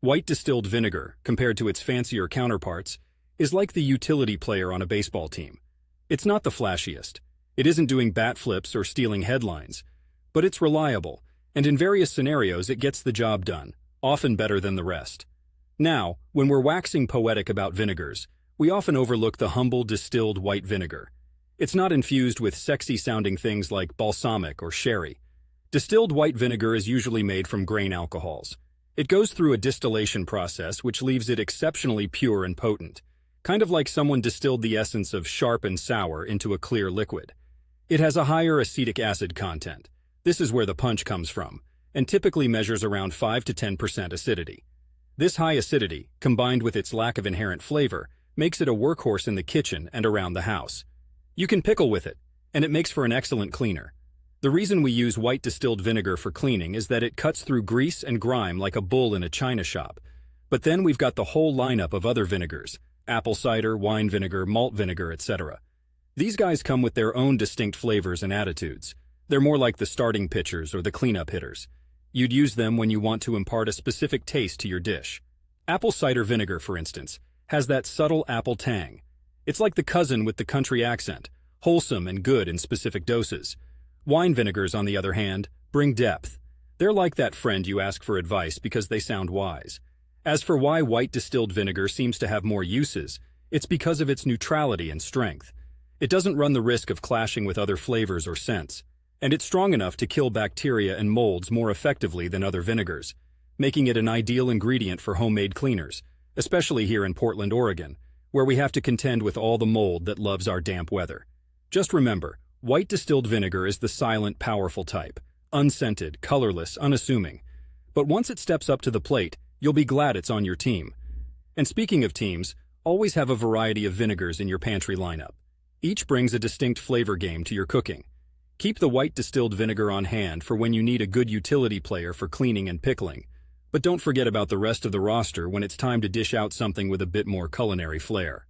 White distilled vinegar, compared to its fancier counterparts, is like the utility player on a baseball team. It's not the flashiest. It isn't doing bat flips or stealing headlines. But it's reliable, and in various scenarios it gets the job done, often better than the rest. Now, when we're waxing poetic about vinegars, we often overlook the humble distilled white vinegar. It's not infused with sexy-sounding things like balsamic or sherry. Distilled white vinegar is usually made from grain alcohols. It goes through a distillation process which leaves it exceptionally pure and potent, kind of like someone distilled the essence of sharp and sour into a clear liquid. It has a higher acetic acid content. This is where the punch comes from, and typically measures around 5 to 10% acidity. This high acidity, combined with its lack of inherent flavor, makes it a workhorse in the kitchen and around the house. You can pickle with it, and it makes for an excellent cleaner. The reason we use white distilled vinegar for cleaning is that it cuts through grease and grime like a bull in a china shop. But then we've got the whole lineup of other vinegars: apple cider, wine vinegar, malt vinegar, etc. These guys come with their own distinct flavors and attitudes. They're more like the starting pitchers or the cleanup hitters. You'd use them when you want to impart a specific taste to your dish. Apple cider vinegar, for instance, has that subtle apple tang. It's like the cousin with the country accent, wholesome and good in specific doses. Wine vinegars, on the other hand, bring depth. They're like that friend you ask for advice because they sound wise. As for why white distilled vinegar seems to have more uses, it's because of its neutrality and strength. It doesn't run the risk of clashing with other flavors or scents, and it's strong enough to kill bacteria and molds more effectively than other vinegars, making it an ideal ingredient for homemade cleaners, especially here in Portland, Oregon, where we have to contend with all the mold that loves our damp weather. Just remember, white distilled vinegar is the silent, powerful type, unscented, colorless, unassuming. But once it steps up to the plate, you'll be glad it's on your team. And speaking of teams, always have a variety of vinegars in your pantry lineup. Each brings a distinct flavor game to your cooking. Keep the white distilled vinegar on hand for when you need a good utility player for cleaning and pickling. But don't forget about the rest of the roster when it's time to dish out something with a bit more culinary flair.